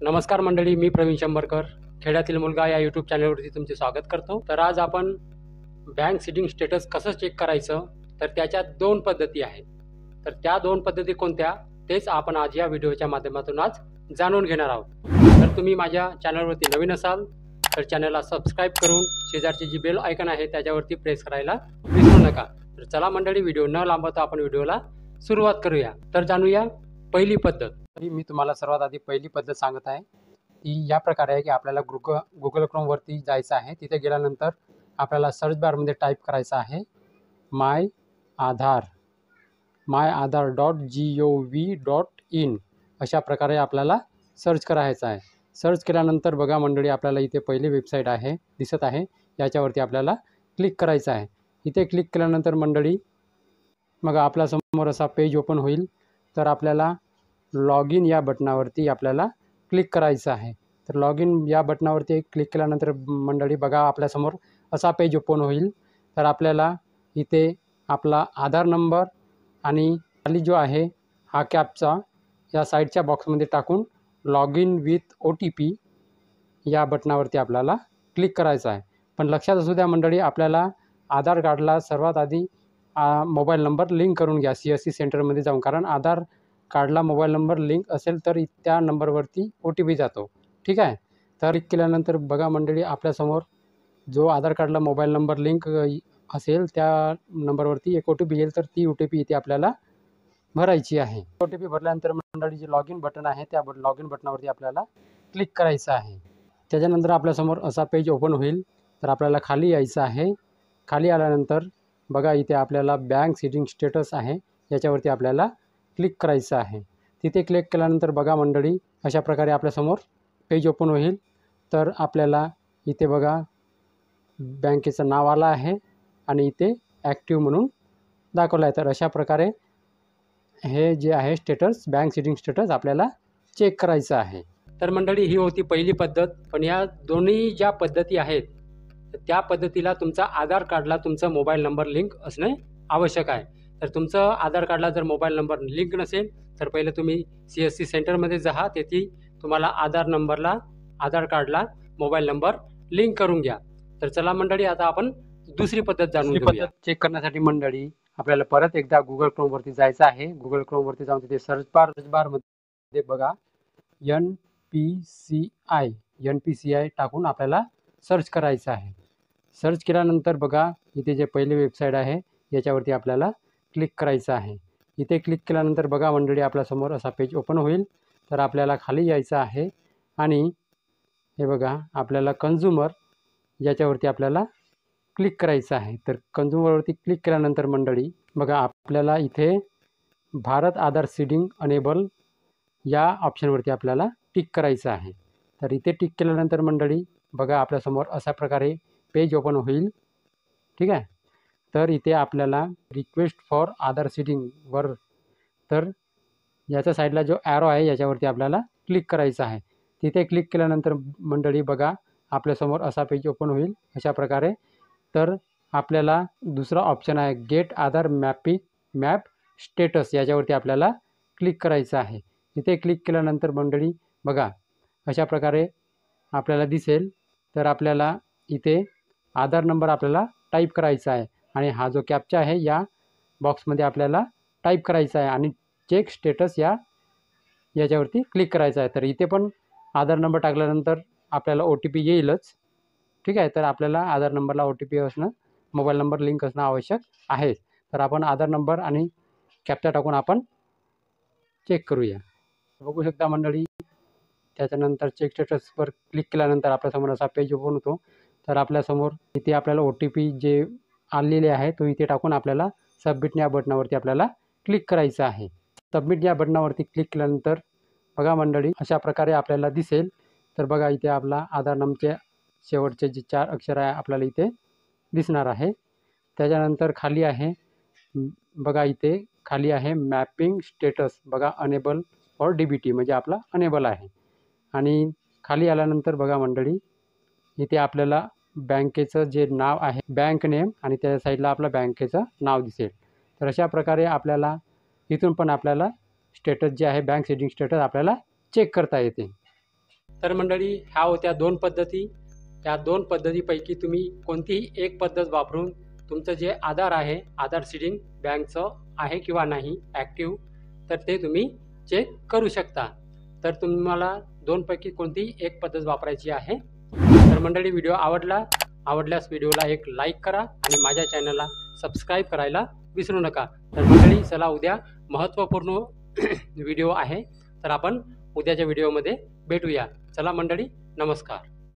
नमस्कार मंडळी, मी प्रवीण शंभरकर, खेड्यातील मुलगा या यूट्यूब चॅनलवरती तुमचे स्वागत करतो। तर आज आपण बँक सीडिंग स्टेटस कसं चेक करायचं, तर त्याच्या दोन पद्धती आहेत। तर त्या दोन पद्धती कोणत्या तेच आपण आज या व्हिडिओच्या माध्यमातून आज जाणून घेणार आहोत। तर तुम्ही माझ्या चॅनलवरती नवीन असाल तर चॅनलला सबस्क्राईब करून शेजारची जी बेल आयकॉन आहे त्याच्यावरती प्रेस करायला विसरू नका। तर चला मंडळी, व्हिडिओ न लांबवता आपण व्हिडिओला सुरुवात करूया। तर जाणूया पहिली पद्धत। तरी मी तुम्हाला सर्वात आधी पहिली पद्धत सांगत आहे। ती या प्रकारे आहे की आपल्याला गुगल क्रोमवरती जायचं आहे। तिथे गेल्यानंतर आपल्याला सर्च बारमध्ये टाईप करायचं आहे माय आधार.gov.in अशा प्रकारे आपल्याला सर्च करायचं आहे। सर्च केल्यानंतर बघा मंडळी, आपल्याला इथे पहिली वेबसाईट आहे दिसत आहे, याच्यावरती आपल्याला क्लिक करायचं आहे। इथे क्लिक केल्यानंतर मंडळी मग आपल्यासमोर असा पेज ओपन होईल। तर आपल्याला लॉग इन या बटनावरती आपल्याला क्लिक करायचं आहे। तर लॉग इन या बटनावरती क्लिक केल्यानंतर मंडळी बघा आपल्यासमोर असा पेज ओपन होईल। तर आपल्याला इथे आपला आधार नंबर आणि खाली जो आहे हा कॅप्चा या साईडच्या बॉक्समध्ये टाकून लॉग इन विथ OTP या बटनावरती आपल्याला क्लिक करायचं आहे। पण लक्षात असू द्या मंडळी, आपल्याला आधार कार्डला सर्वात आधी मोबाईल नंबर लिंक करून घ्या CSC सेंटरमध्ये जाऊन, कारण आधार कार्डला मोबाईल नंबर लिंक असेल तर त्या नंबरवरती OTP जातो। ठीक आहे। तर क्लिक केल्यानंतर बघा मंडळी, आपल्यासमोर जो आधार कार्डला मोबाईल नंबर लिंक असेल त्या नंबरवरती एक OTP येईल। तर ती OTP इथे आपल्याला भरायची आहे। OTP भरल्यानंतर मंडळी जे लॉग इन बटन आहे त्या लॉग इन बटनावरती आपल्याला क्लिक करायचं आहे। त्याच्यानंतर आपल्यासमोर असा पेज ओपन होईल। तर आपल्याला खाली यायचं आहे। खाली आल्यानंतर बघा इथे आपल्याला बँक सीडिंग स्टेटस आहे, याच्यावरती आपल्याला क्लिक करायचं आहे। तिथे क्लिक केल्यानंतर बघा मंडळी अशा प्रकारे आपल्यासमोर पेज ओपन होईल। तर आपल्याला इथे बघा बँकेचं नाव आलं आहे आणि इथे ॲक्टिव्ह म्हणून दाखवलं आहे। तर अशा प्रकारे हे जे आहे स्टेटस, बँक सीडिंग स्टेटस आपल्याला चेक करायचं आहे। तर मंडळी ही होती पहिली पद्धत। पण या दोन्ही ज्या पद्धती आहेत त्या पद्धतीला तुमचा आधार कार्डला तुमचा मोबाईल नंबर लिंक असणे आवश्यक आहे। तर तुमचं आधार कार्डला जर मोबाईल नंबर लिंक नसेल तर पहिले तुम्ही CSC सेंटरमध्ये जा, तेथे तुम्हाला आधार कार्डला मोबाईल नंबर लिंक करून घ्या। तर चला मंडळी, आता आपण दुसरी पद्धत जाणून घेऊया। पद्धत चेक करण्यासाठी मंडळी आपल्याला परत एकदा गुगल क्रोमवरती जायचं आहे। गुगल क्रोमवरती जाऊन तिथे सर्च बारमध्ये बघा NPCI टाकून आपल्याला सर्च करायचं आहे। सर्च केल्यानंतर बघा इथे जे पहिली वेबसाईट आहे याच्यावरती आपल्याला क्लिक करायचं आहे। इथे क्लिक केल्यानंतर बघा मंडळी आपल्यासमोर असा पेज ओपन होईल। तर आपल्याला खाली यायचं आहे आणि हे बघा आपल्याला कंझ्युमर याच्यावरती आपल्याला क्लिक करायचं आहे। तर कंझ्युमरवरती क्लिक केल्यानंतर मंडळी बघा आपल्याला इथे भारत आधार सीडिंग अनेबल या ऑप्शनवरती आपल्याला टिक करायचं आहे। तर इथे टिक केल्यानंतर मंडळी बघा आपल्यासमोर अशा प्रकारे पेज ओपन होईल। ठीक आहे। तर इथे आपल्याला रिक्वेस्ट फॉर आधार सीडिंगवर, तर याच्या साईडला जो ॲरो आहे याच्यावरती आपल्याला क्लिक करायचं आहे। तिथे क्लिक केल्यानंतर मंडळी बघा आपल्यासमोर असा पेज ओपन होईल अशा प्रकारे। तर आपल्याला दुसरा ऑप्शन आहे गेट आधार मॅप स्टेटस, याच्यावरती आपल्याला क्लिक करायचं आहे। तिथे क्लिक केल्यानंतर मंडळी बघा अशा प्रकारे आपल्याला दिसेल। तर आपल्याला इथे आधार नंबर आपल्याला टाईप करायचा आहे आणि हा जो कॅप्चा आहे या बॉक्समध्ये आपल्याला टाईप करायचा आहे आणि चेक स्टेटस याच्यावरती क्लिक करायचं आहे। तर इथे पण आधार नंबर टाकल्यानंतर आपल्याला OTP येईलच। ठीक आहे। तर आपल्याला आधार नंबरला OTP असणं, मोबाईल नंबर लिंक असणं आवश्यक आहे। तर आपण आधार नंबर आणि कॅप्चा टाकून आपण चेक करूया। बघू शकता मंडळी, त्याच्यानंतर चेक स्टेटसवर क्लिक केल्यानंतर आपल्यासमोर असा पेज ओपन होतो। तर आपल्यासमोर इथे आपल्याला OTP जे आलेले आहे तो इथे टाकून आपल्याला सबमिट या बटनावरती आपल्याला क्लिक करायचं आहे। सबमिट या बटनावरती क्लिक केल्यानंतर बघा मंडळी अशा प्रकारे आपल्याला दिसेल। तर बघा इथे आपला आधार नंबरचे शेवटचे जे 4 अक्षर आहे आपल्याला इथे दिसणार आहे। त्याच्यानंतर खाली आहे बघा इथे खाली आहे मॅपिंग स्टेटस, बघा अनेबल फॉर DBT म्हणजे आपला अनेबल आहे। आणि खाली आल्यानंतर बघा मंडळी इथे आपल्याला बँकेचं जे नाव आहे बँक नेम आणि त्या साईडला आपलं बँकेचं नाव दिसेल। तर अशा प्रकारे आपल्याला इथून पण आपल्याला स्टेटस जे आहे बँक सीडिंग स्टेटस आपल्याला चेक करता येते। तर मंडळी ह्या होत्या 2 पद्धती. या 2 पद्धतीपैकी तुम्ही कोणतीही एक पद्धत वापरून तुमचं जे आधार आहे, आधार सीडिंग बँकचं आहे किंवा नाही ॲक्टिव्ह, तर ते तुम्ही चेक करू शकता. तर तुम्हाला 2 पैकी कोणतीही एक पद्धत वापरायची आहे. तर मंडळी व्हिडिओ आवडल्यास व्हिडिओला एक लाईक करा आणि माझ्या चॅनलला सबस्क्राईब करायला विसरू नका. तर मंडळी चला, उद्या महत्त्वपूर्ण व्हिडिओ आहे, तर आपण उद्याच्या व्हिडिओमध्ये भेटूया. चला मंडळी, नमस्कार.